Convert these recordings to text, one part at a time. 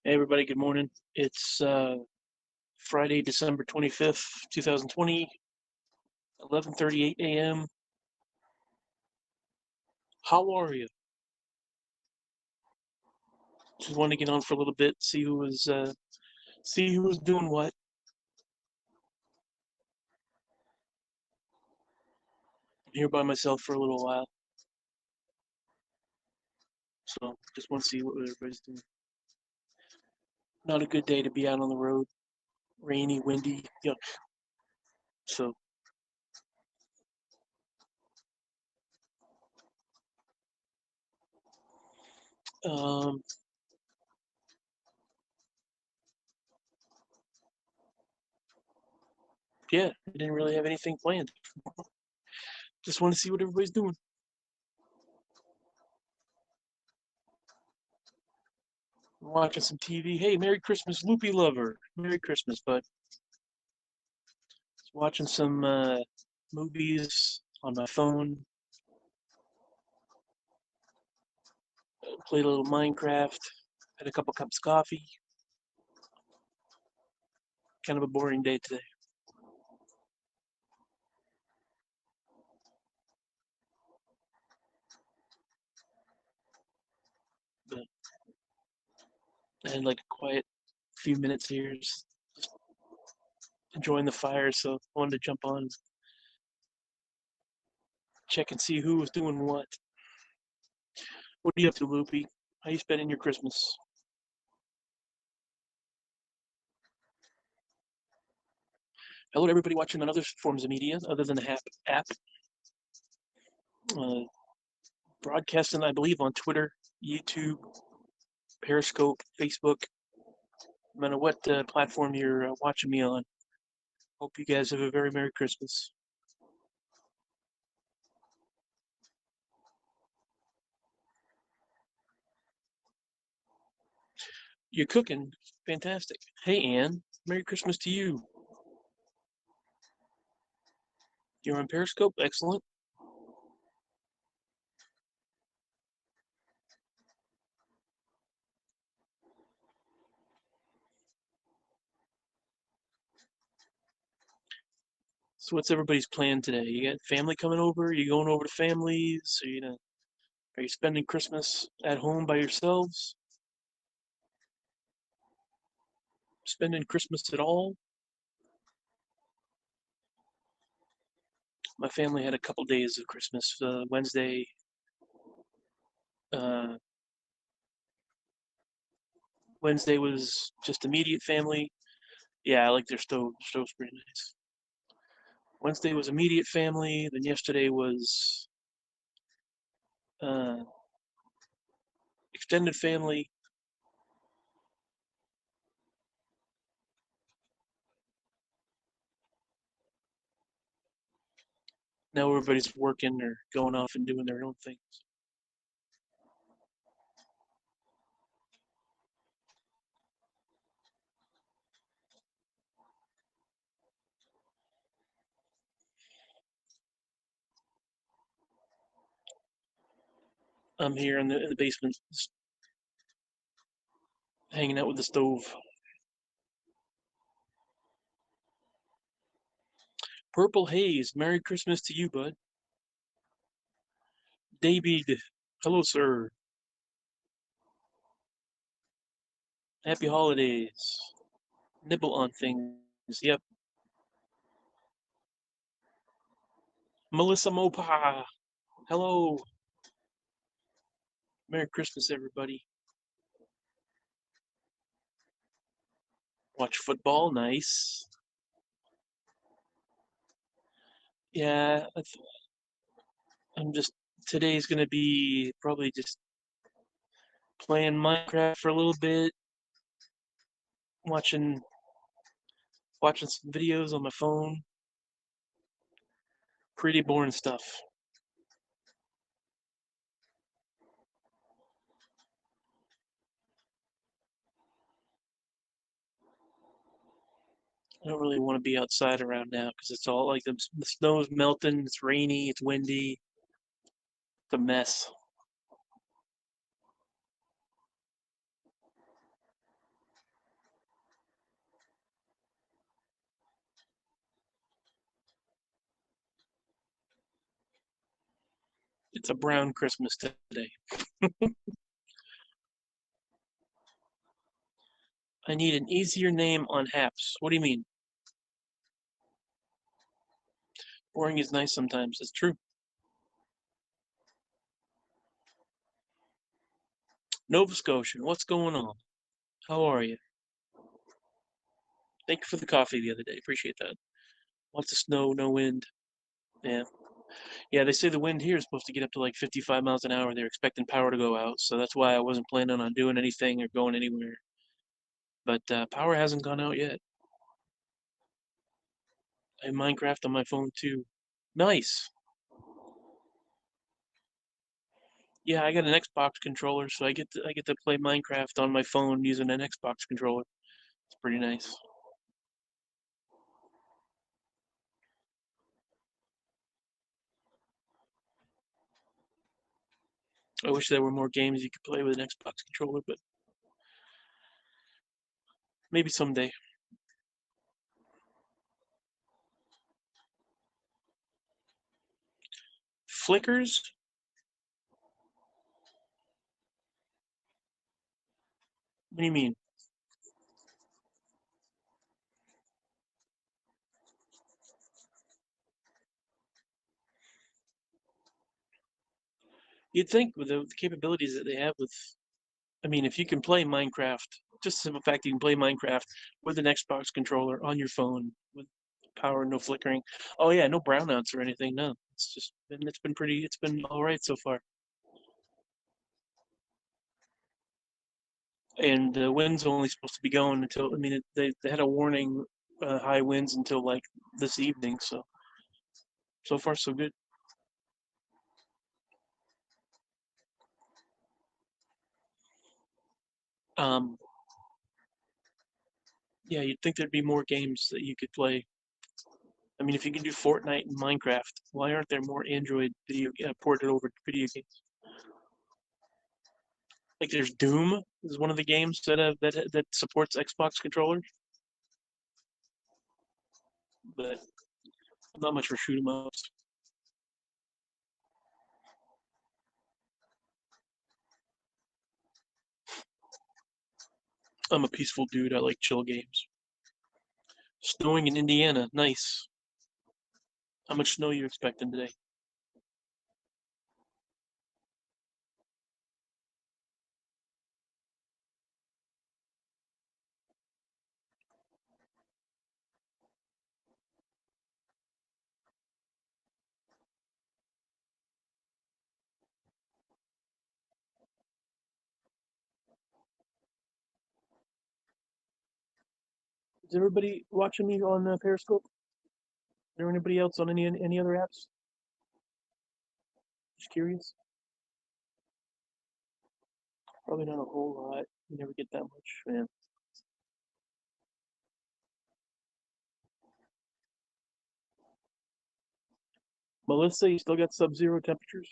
Hey everybody, good morning. It's Friday, December 25th, 2020, 11:38 a.m. How are you? Just wanted to get on for a little bit, see who was doing what. I'm here by myself for a little while, so just want to see what everybody's doing. Not a good day to be out on the road. Rainy, windy, yuck. So, um, yeah, I didn't really have anything planned. Just want to see what everybody's doing. Watching some TV. Hey, Merry Christmas, Loopy Lover. Merry Christmas, bud. Watching some movies on my phone. Played a little Minecraft. Had a couple cups of coffee. Kind of a boring day today. But I had like a quiet few minutes here, just enjoying the fire. So I wanted to jump on, check and see who was doing what. What are you up to, Loopy? How you spending your Christmas? Hello to everybody watching on other forms of media other than the app. Uh, Broadcasting, I believe, on Twitter, YouTube, Periscope, Facebook. No matter what platform you're watching me on. Hope you guys have a very Merry Christmas. You're cooking. Fantastic. Hey, Ann. Merry Christmas to you. You're on Periscope? Excellent. So what's everybody's plan today? You got family coming over? Are you going over to families? Are you spending Christmas at home by yourselves? Spending Christmas at all? My family had a couple days of Christmas. Uh, Wednesday was just immediate family. Yeah, I like their stove. The stove's pretty nice. Wednesday was immediate family. Then yesterday was uh, extended family. Now everybody's working or going off and doing their own things. I'm here in the basement, hanging out with the stove. Purple Haze, Merry Christmas to you, bud. David, hello, sir. Happy holidays. Nibble on things. Yep. Melissa Mopa, hello. Merry Christmas, everybody. Watch football, nice. Yeah, I'm just, today's gonna be probably just playing Minecraft for a little bit, watching some videos on my phone. Pretty boring stuff. I don't really want to be outside around now because it's all like the snow's melting, it's rainy, it's windy, it's a mess. It's a brown Christmas today. I need an easier name on Haps. What do you mean? Boring is nice sometimes. It's true. Nova Scotia, what's going on? How are you? Thank you for the coffee the other day. Appreciate that. Lots of snow, no wind. Yeah. Yeah, they say the wind here is supposed to get up to like 55 miles an hour. They're expecting power to go out, so that's why I wasn't planning on doing anything or going anywhere. But power hasn't gone out yet. I have Minecraft on my phone too. Nice. Yeah, I got an Xbox controller, so I get to play Minecraft on my phone using an Xbox controller. It's pretty nice. I wish there were more games you could play with an Xbox controller, but maybe someday. Flickers? What do you mean? You'd think with the capabilities that they have with, I mean, if you can play Minecraft, just the simple fact you can play Minecraft with an Xbox controller on your phone with power, no flickering. Oh yeah, no brownouts or anything. No, it's been all right so far. And the wind's only supposed to be going until, I mean, they had a warning, high winds until like this evening. So far so good. Um, yeah, you'd think there'd be more games that you could play. I mean, if you can do Fortnite and Minecraft, why aren't there more Android video ported over to video games? Like there's Doom is one of the games that supports Xbox controllers, but I'm not much for shoot 'em ups. I'm a peaceful dude. I like chill games. Snowing in Indiana, nice. How much snow are you expecting today? Is everybody watching me on Periscope? Is there anybody else on any other apps? Just curious. Probably not a whole lot. You never get that much, man. Melissa, you still got sub-zero temperatures?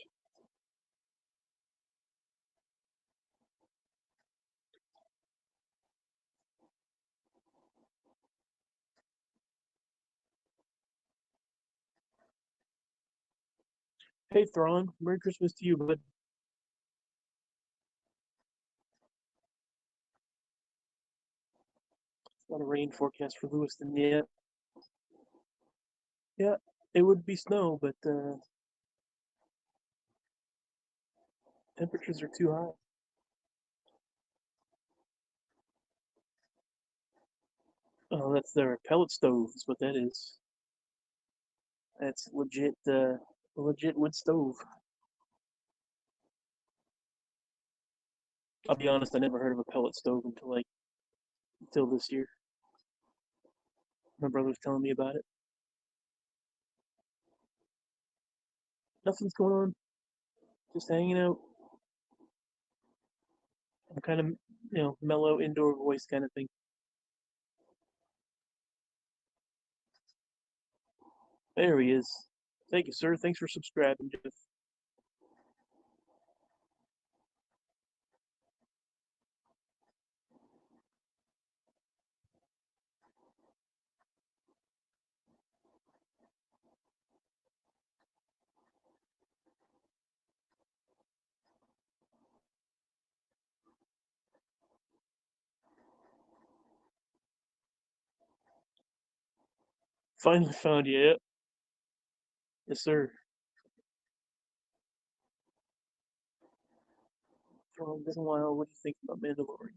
Hey, Thrawn, Merry Christmas to you, bud. Not a rain forecast for Lewiston yet. Yeah, it would be snow, but temperatures are too high. Oh, that's their pellet stove, is what that is. That's legit wood stove. I'll be honest, I never heard of a pellet stove until this year. My brother was telling me about it. Nothing's going on. Just hanging out. I'm kind of, mellow indoor voice kind of thing. There he is. Thank you, sir. Thanks for subscribing, Jeff. Finally found you. Yep. Yes, sir. For a little while, what do you think about Mandalorian?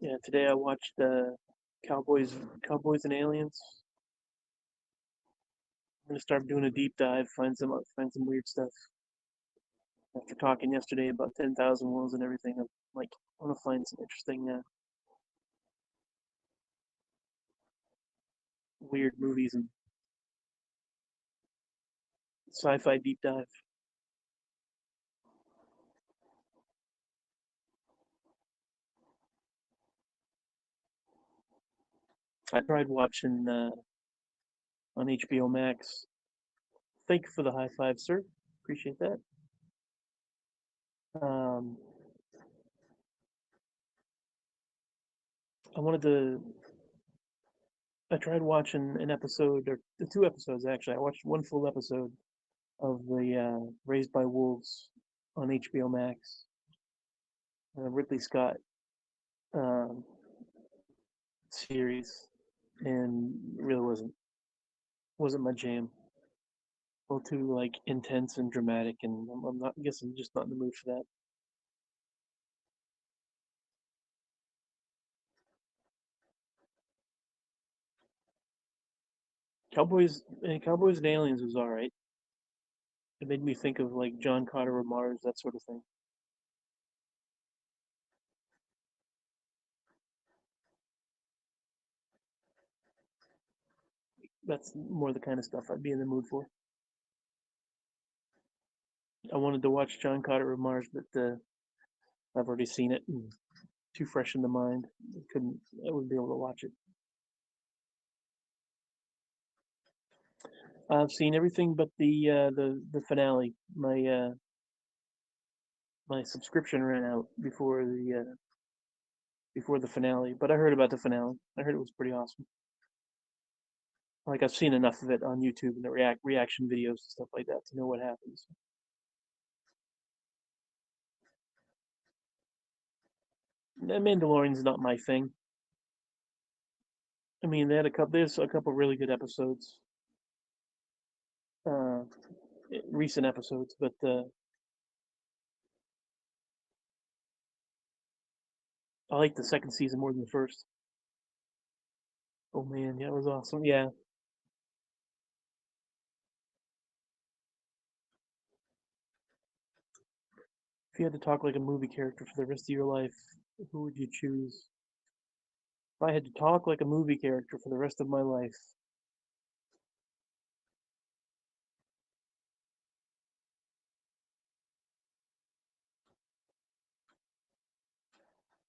Yeah, today I watched Cowboys and Aliens. I'm gonna start doing a deep dive, find some weird stuff. After talking yesterday about 10,000 Wolves and everything, I'm like, I want to find some interesting, weird movies and sci-fi deep dive. I tried watching on HBO Max. Thank you for the high five, sir. Appreciate that. Um, I wanted to. I tried watching an episode or the two episodes actually. I watched one full episode of the Raised by Wolves on HBO Max. Ridley Scott um, series, and it really wasn't my jam. A little too like intense and dramatic, and I'm not. I guess I'm just not in the mood for that. Cowboys and Aliens was all right. It made me think of like John Carter of Mars, that sort of thing. That's more the kind of stuff I'd be in the mood for. I wanted to watch John Carter of Mars, but I've already seen it and too fresh in the mind. I wouldn't be able to watch it. I've seen everything but the finale. My subscription ran out before the finale, but I heard about the finale. I heard it was pretty awesome. Like I've seen enough of it on YouTube and the reaction videos and stuff like that to know what happens. Mandalorian's not my thing. I mean, they had a couple. There's a couple really good episodes, uh, recent episodes, but I like the second season more than the first. Oh man, yeah, it was awesome. Yeah, if you had to talk like a movie character for the rest of your life, who would you choose? If I had to talk like a movie character for the rest of my life,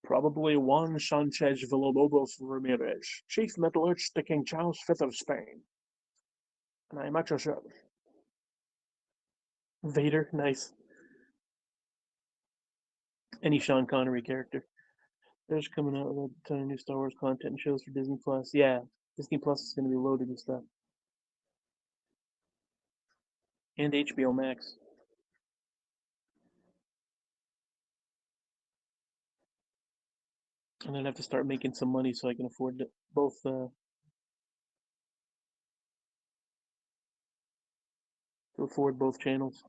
probably Juan Sanchez Villalobos Ramirez, Chief Metallurgist to King Charles V of Spain. And I am at your service. Vader, nice. Any Sean Connery character. There's coming out with a ton of new Star Wars content and shows for Disney Plus. Yeah, Disney Plus is going to be loaded with stuff. And HBO Max. And I'd have to start making some money so I can afford both to afford both channels.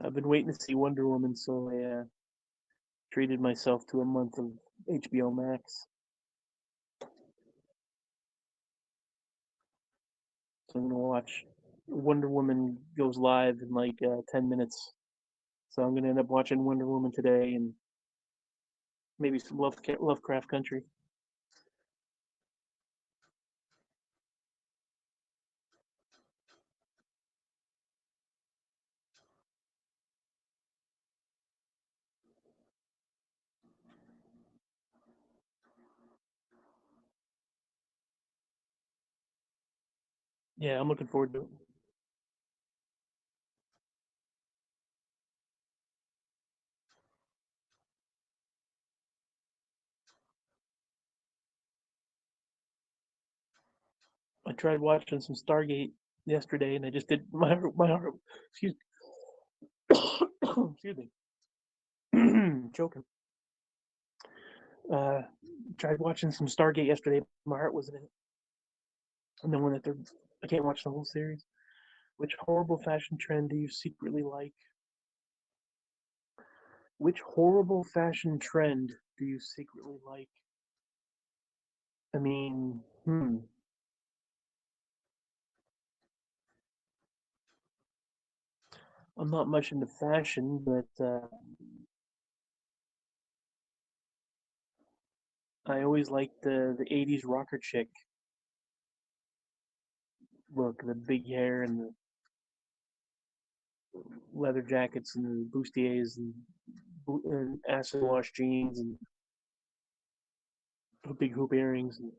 I've been waiting to see Wonder Woman, so I treated myself to a month of HBO Max. So I'm gonna watch Wonder Woman goes live in like 10 minutes. So I'm gonna end up watching Wonder Woman today and maybe some Lovecraft Country. Yeah, I'm looking forward to it. I tried watching some Stargate yesterday, and I just did my heart. Excuse excuse me, choking. Uh, Tried watching some Stargate yesterday. My heart wasn't in it. And then when I can't watch the whole series. Which horrible fashion trend do you secretly like? Which horrible fashion trend do you secretly like? I mean, I'm not much into fashion, but I always liked the '80s rocker chick look, the big hair and the leather jackets and the bustiers and acid wash jeans and big hoop earrings and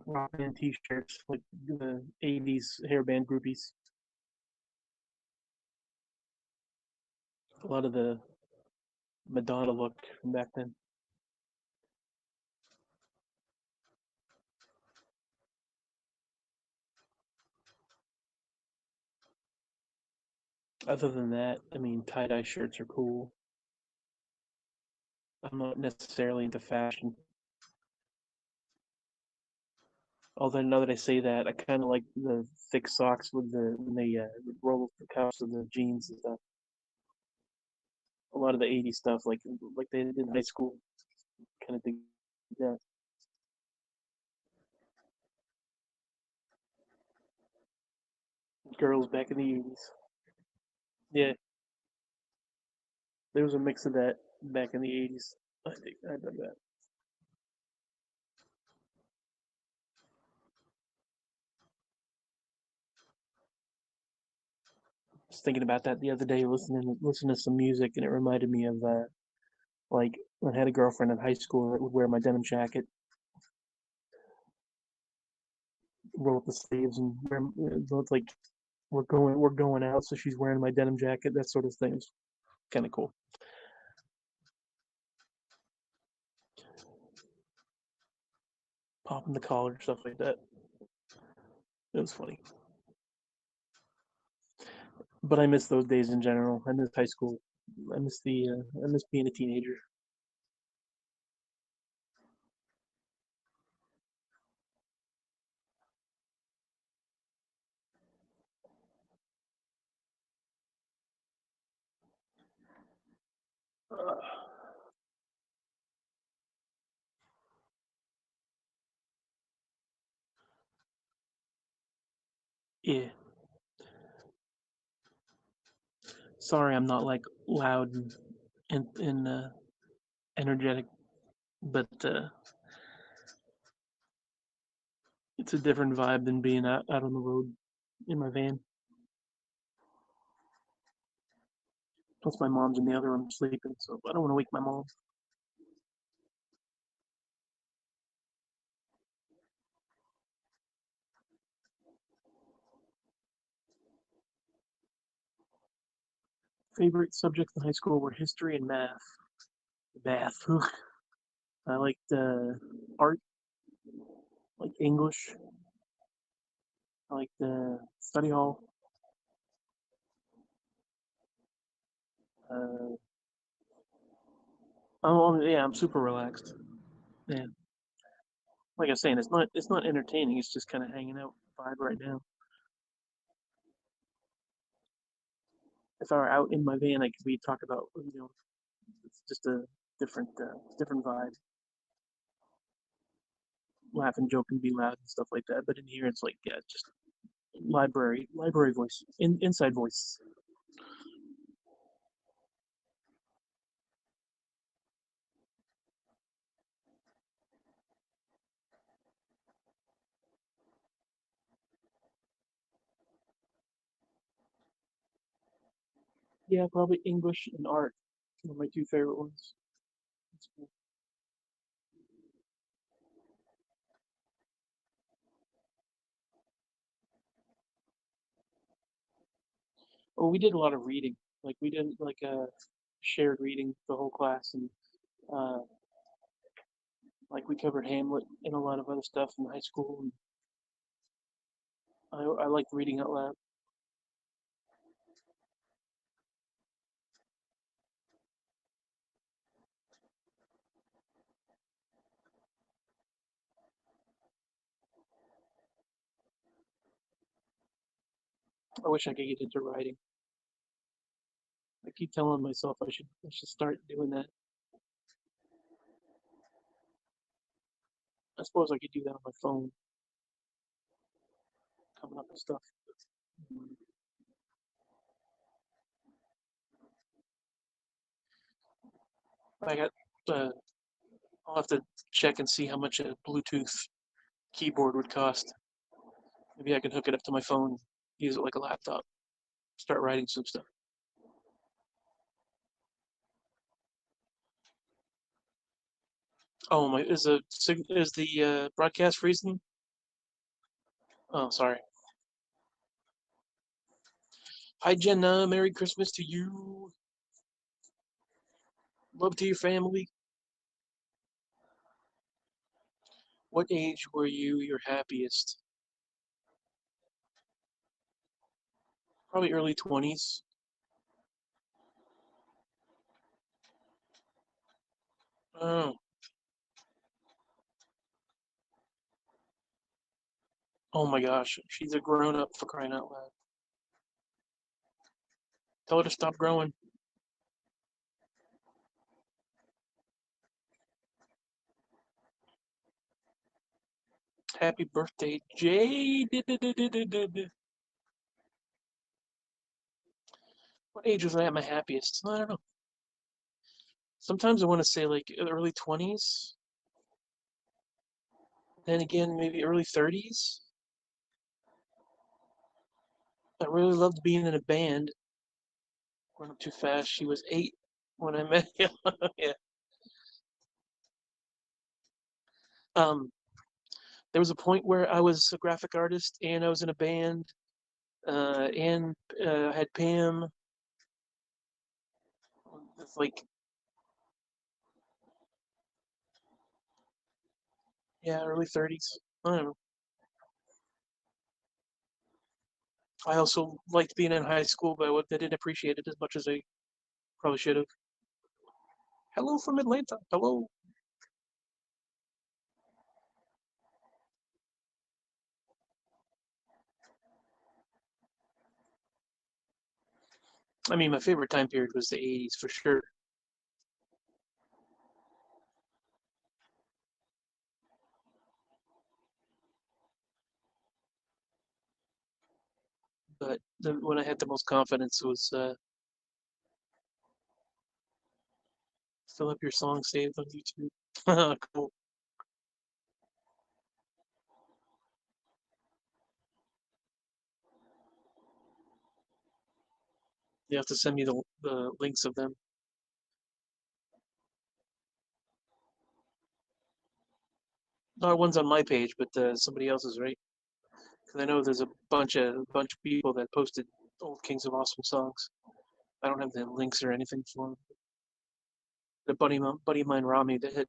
rock band t-shirts like the '80s hairband groupies. A lot of the Madonna look from back then. Other than that, I mean, tie-dye shirts are cool. I'm not necessarily into fashion. Although now that I say that, I kind of like the thick socks with the when they roll up the cuffs of the jeans and stuff. A lot of the '80s stuff, like they did in high school, kind of thing. Yeah, girls back in the '80s. Yeah, there was a mix of that back in the '80s. I think I did that. I was thinking about that the other day, listening to some music, and it reminded me of like when I had a girlfriend in high school that would wear my denim jacket, roll up the sleeves, and wear both like we're going out, so she's wearing my denim jacket, that sort of thing. It's kind of cool. Popping the collar, stuff like that. It was funny. But I miss those days in general. I miss high school. I miss being a teenager. Uh, yeah. Sorry, I'm not like loud and energetic, but it's a different vibe than being out on the road in my van. Plus, my mom's in the other room sleeping, so I don't want to wake my mom. Favorite subjects in high school were history and math. Math. Ugh. I liked art, like English. I liked study hall. Uh, oh yeah, I'm super relaxed. Yeah, like I was saying, it's not entertaining. It's just kind of hanging out vibe right now. If I were out in my van, we talk about it's just a different vibe. Laugh and joke and be loud and stuff like that. But in here, it's like yeah, just library voice, inside voice. Yeah, probably English and art are my two favorite ones. That's cool. Oh, we did a lot of reading. Like we did like a shared reading the whole class, and uh, Like we covered Hamlet and a lot of other stuff in high school, and I like reading out loud. I wish I could get into writing. I keep telling myself I should start doing that. I suppose I could do that on my phone, coming up with stuff. I got. Uh, I'll have to check and see how much a Bluetooth keyboard would cost. Maybe I can hook it up to my phone, use it like a laptop, start writing some stuff. Oh my! Is the broadcast freezing? Oh, sorry. Hi Jenna, Merry Christmas to you. Love to your family. What age were you your happiest? Probably early 20s. Oh, oh my gosh, she's a grown up for crying out loud. Tell her to stop growing. Happy birthday, Jay. What age was I at my happiest? I don't know. Sometimes I want to say like early 20s. Then again, maybe early 30s. I really loved being in a band. Going up too fast. She was 8 when I met you. Yeah. Um, there was a point where I was a graphic artist and I was in a band. And I had Pam. It's like, yeah, early 30s. I don't know. I also liked being in high school, but I didn't appreciate it as much as I probably should have. Hello from Atlanta. Hello. I mean, my favorite time period was the 80s for sure. But when I had the most confidence was still have your song saved on YouTube. Cool. You have to send me the links of them. Not one's on my page, but somebody else's, right? Because I know there's a bunch of people that posted old Kings of Awesome songs. I don't have the links or anything for them. The buddy of mine, Rami, that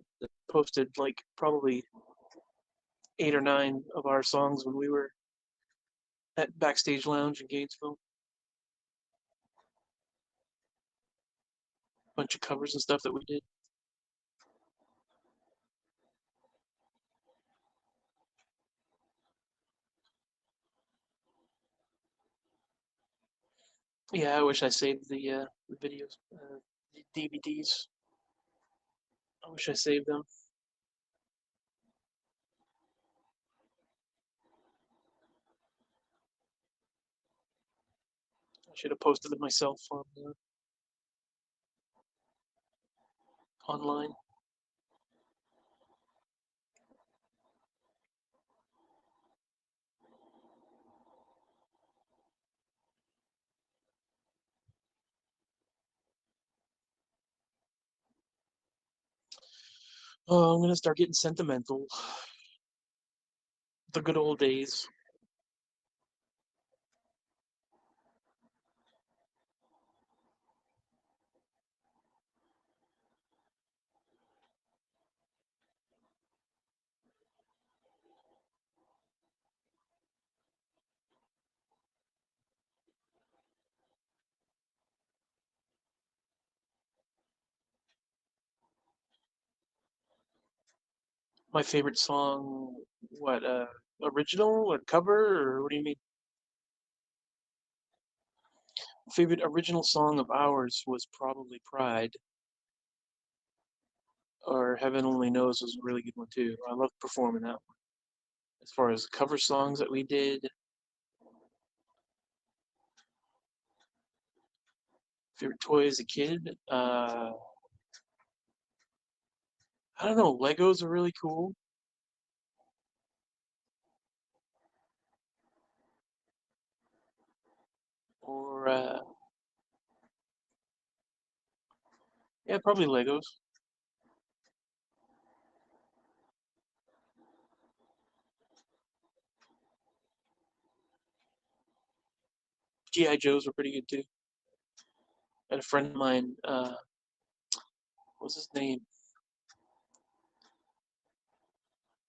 posted like probably 8 or 9 of our songs when we were at Backstage Lounge in Gainesville. Bunch of covers and stuff that we did. Yeah, I wish I saved the videos, the DVDs. I wish I saved them. I should have posted them myself on online. Oh, I'm gonna start getting sentimental. The good old days. My favorite song, what, original or cover, or what do you mean? Favorite original song of ours was probably Pride, or Heaven Only Knows was a really good one too. I love performing that one. As far as cover songs that we did, favorite toy as a kid, I don't know, Legos are really cool. Or, yeah, probably Legos. G.I. Joes were pretty good too. And a friend of mine, what's his name?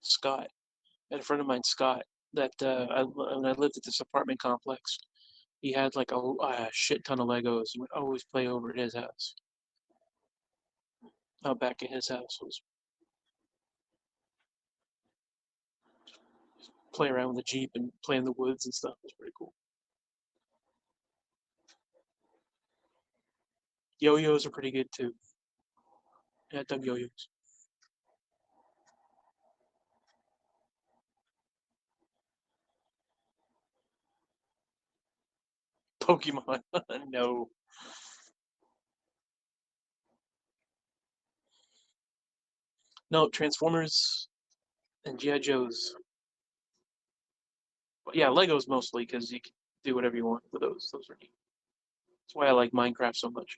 Scott. I had a friend of mine, Scott, that when I lived at this apartment complex, he had like a shit ton of Legos and would always play over at his house. Out back at his house was play around with the Jeep and play in the woods and stuff. It was pretty cool. Yo-yos are pretty good too. Yeah, I dug yo-yos. Pokemon, no. No, Transformers and G.I. Joes. But yeah, Legos mostly because you can do whatever you want with those. Those are neat. That's why I like Minecraft so much.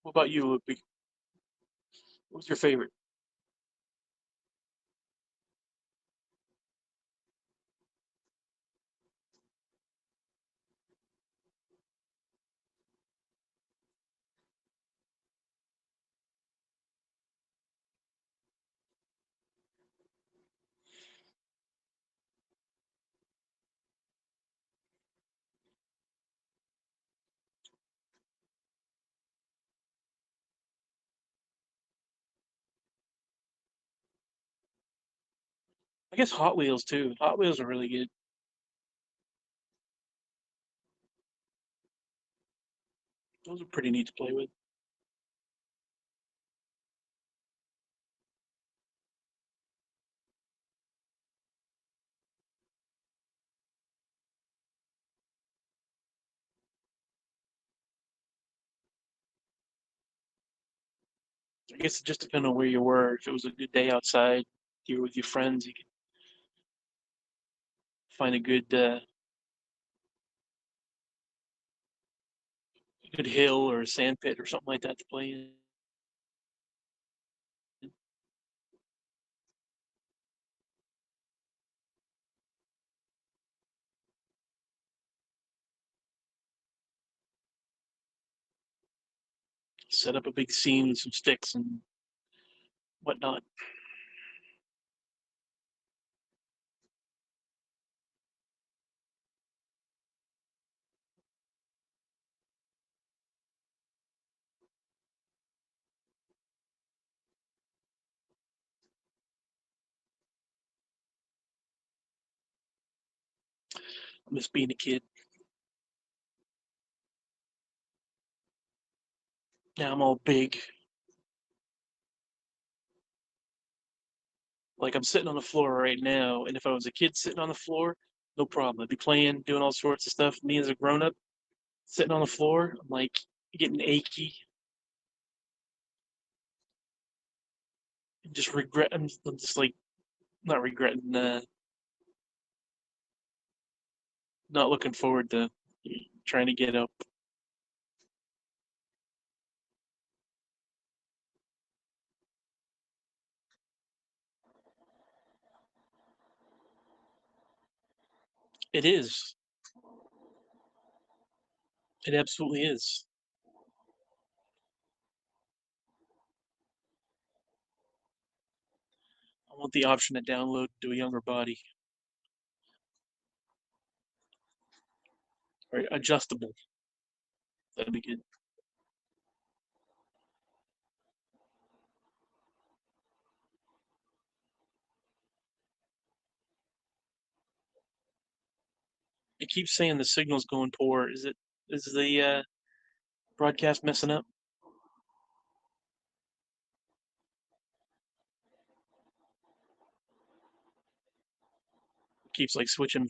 What about you, Loopy? What's your favorite? I guess Hot Wheels too. Hot Wheels are really good. Those are pretty neat to play with. I guess it just depends on where you were. If it was a good day outside, you were with your friends, you could find a good hill or a sand pit or something like that to play in. Set up a big scene with some sticks and whatnot. I miss being a kid. Now I'm all big. Like I'm sitting on the floor right now, and if I was a kid sitting on the floor, no problem. I'd be playing, doing all sorts of stuff. Me as a grown up sitting on the floor, I'm like getting achy and just regret. I'm just like not regretting, not looking forward to trying to get up. It is. It absolutely is. want the option to download to a younger body. Or adjustable. That'd be good. It keeps saying the signal's going poor. Is the broadcast messing up? It keeps like switching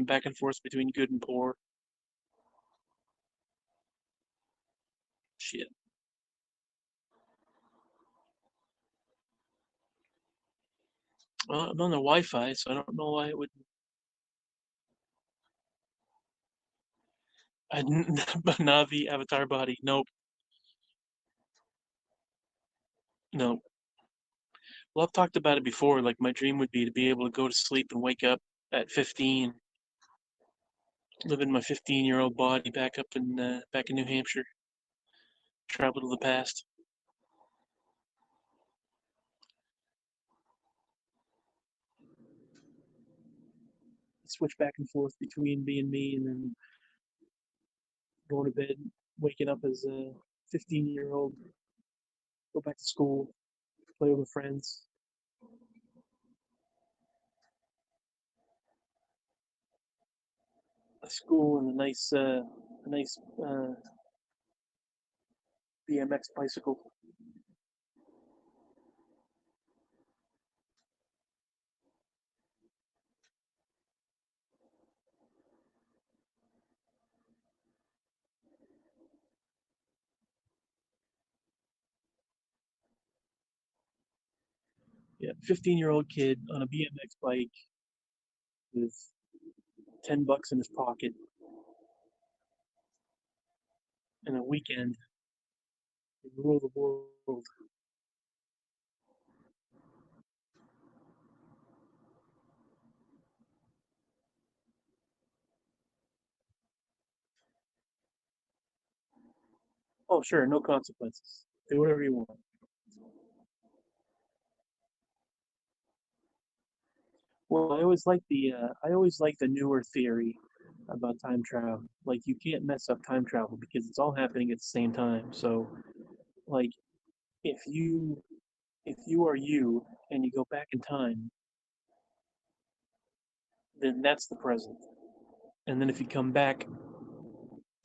back and forth between good and poor. Shit. Well, I'm on the Wi-Fi, so I don't know why it would. I Navi avatar body. Nope. No. Well, I've talked about it before. Like my dream would be to be able to go to sleep and wake up at 15, live in my 15-year-old body back in New Hampshire, travel to the past. Switch back and forth between being me and then going to bed, waking up as a 15-year-old, go back to school, play with my friends. A school and a nice BMX bicycle. Yeah, 15-year-old kid on a BMX bike with $10 in his pocket and a weekend to rule the world. Oh, sure, no consequences. Do whatever you want. Well, I always like the newer theory about time travel. Like you can't mess up time travel because it's all happening at the same time. So, like if you are you and you go back in time, then that's the present. And then if you come back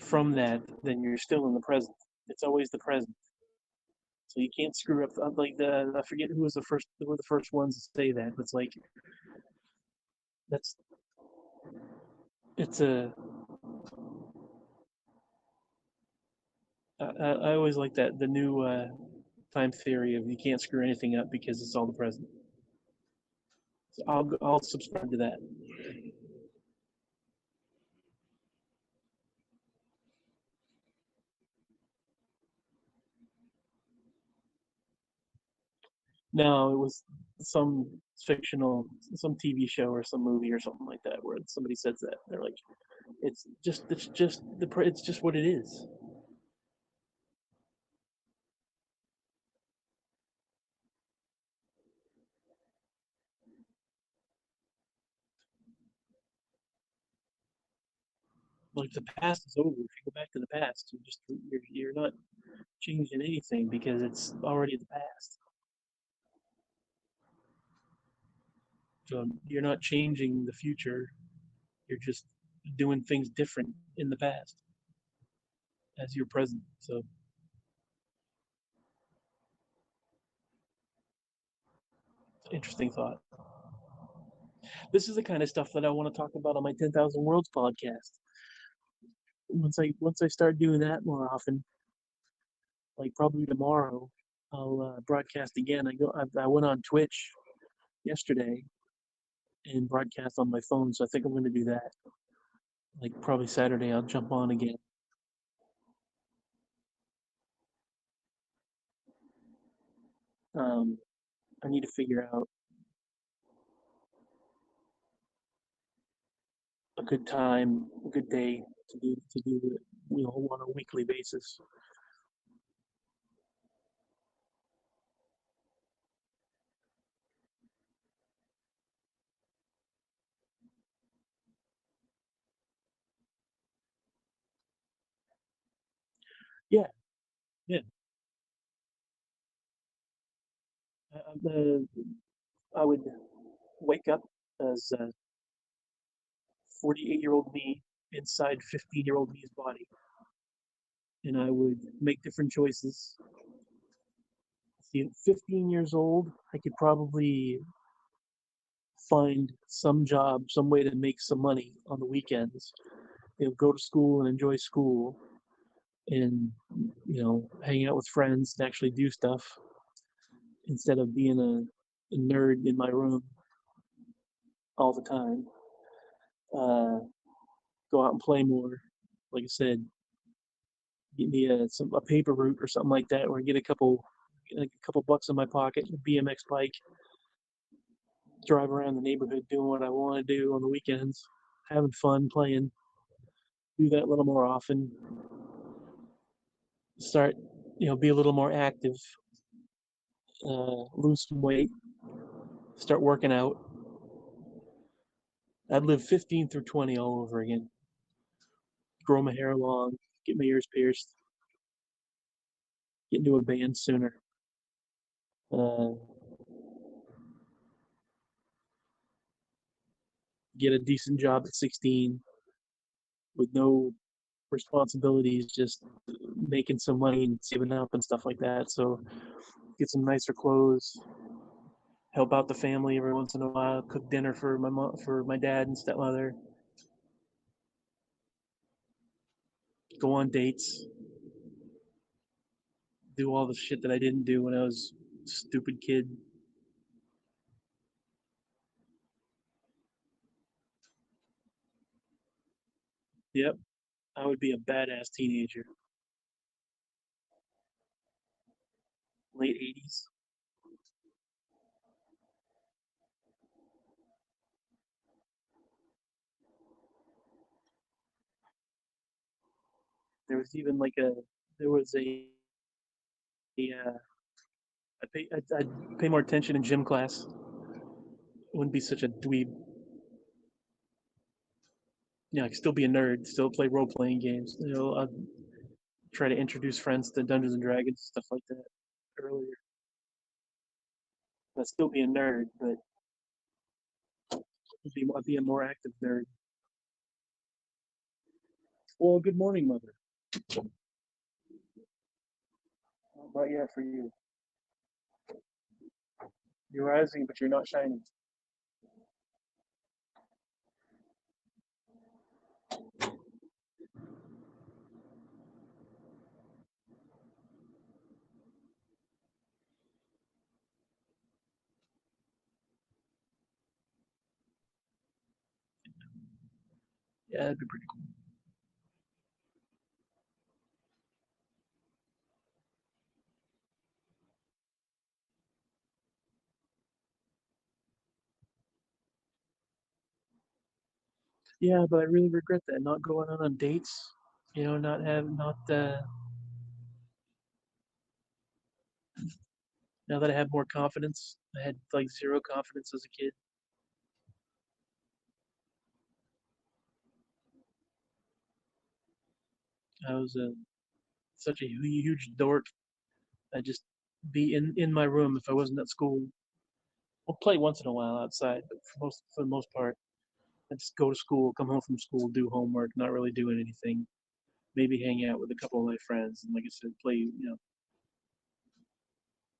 from that, then you're still in the present. It's always the present. So you can't screw up. Like I forget who were the first ones to say that. But it's like that's it's a I always like that the new time theory of you can't screw anything up because it's all the present. So I'll subscribe to that. No, it was some some TV show or some movie or something like that where somebody says that they're like, it's just what it is. Like the past is over. If you go back to the past, you're not changing anything because it's already the past. So you're not changing the future. You're just doing things different in the past as your present. So interesting thought. This is the kind of stuff that I want to talk about on my 10,000 Worlds podcast. Once I start doing that more often, like probably tomorrow, I'll broadcast again. I went on Twitch yesterday and broadcast on my phone, so I think I'm going to do that. Like probably Saturday, I'll jump on again. Um, I need to figure out a good time, a good day to do it, on a weekly basis. Yeah, yeah. I would wake up as 48-year-old me inside 15-year-old me's body, and I would make different choices. See, 15 years old, I could probably find some job, some way to make some money on the weekends. Go to school and enjoy school, and hang out with friends and actually do stuff instead of being a nerd in my room all the time. Uh, Go out and play more. Like I said, get me a paper route or something like that, or get a couple bucks in my pocket, a BMX bike, drive around the neighborhood doing what I want to do on the weekends, having fun playing. Do that a little more often. Start, be a little more active. Lose some weight. Start working out. I'd live 15 through 20 all over again. Grow my hair long, get my ears pierced, get into a band sooner. Uh, get a decent job at 16 with no responsibilities, just making some money and saving up and stuff like that. So get some nicer clothes, help out the family every once in a while, cook dinner for my mom, for my dad and stepmother, go on dates, do all the shit that I didn't do when I was a stupid kid. Yep, I would be a badass teenager. Late 80s. There was even like there was I'd pay more attention in gym class. I wouldn't be such a dweeb. I could still be a nerd, still play role playing games. I'd try to introduce friends to Dungeons and Dragons, stuff like that earlier. I'd still be a nerd, but I'd be a more active nerd. Well, good morning, mother. How about yeah for you? You're rising, but you're not shining. Yeah, that'd be pretty cool. Yeah, but I really regret that not going on dates. Not have not now that I have more confidence. I had like zero confidence as a kid. I was such a huge dork. I just be in my room if I wasn't at school. We'll play once in a while outside, but for the most part, I just go to school, come home from school, do homework, not really doing anything. Maybe hang out with a couple of my friends, and like I said, play.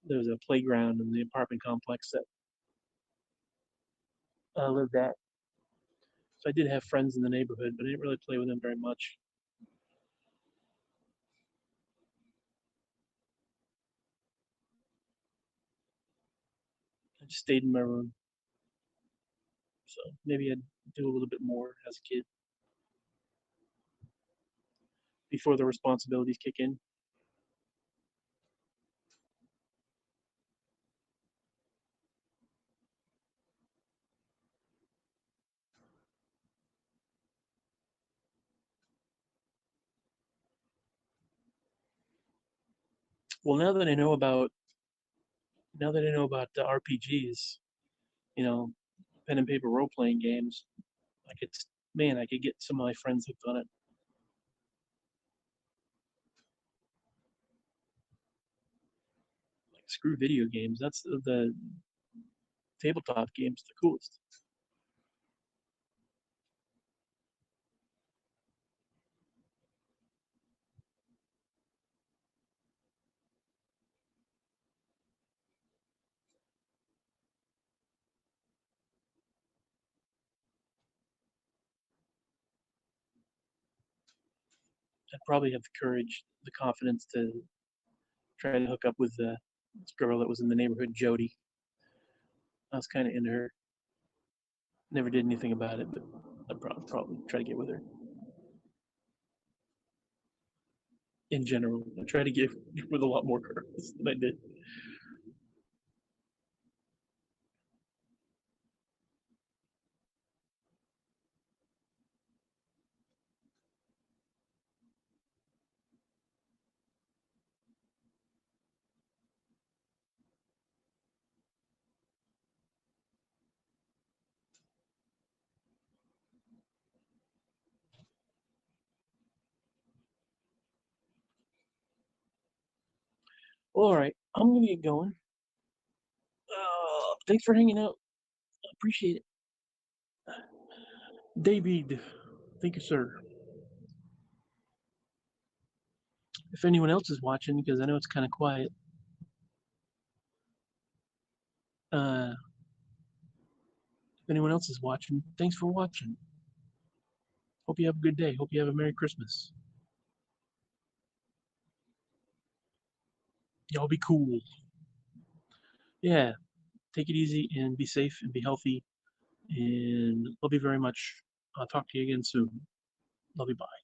There was a playground in the apartment complex that I lived at, so I did have friends in the neighborhood, but I didn't really play with them very much. I just stayed in my room. So maybe I'd do a little bit more as a kid before the responsibilities kick in. Well, now that I know about the RPGs, you know, pen and paper role playing games, I could, man, I could get some of my friends hooked on it. screw video games. That's the tabletop game's the coolest. I'd probably have the courage, the confidence to try to hook up with this girl that was in the neighborhood, Jody. I was kind of into her. Never did anything about it, but I'd probably try to get with her. In general, I try to get with a lot more girls than I did. All right, I'm gonna get going. Thanks for hanging out. I appreciate it. David, thank you, sir. If anyone else is watching, because I know it's kind of quiet, if anyone else is watching, thanks for watching. Hope you have a good day. Hope you have a Merry Christmas. Y'all be cool. Yeah, take it easy and be safe and be healthy. And love you very much. I'll talk to you again soon. Love you. Bye.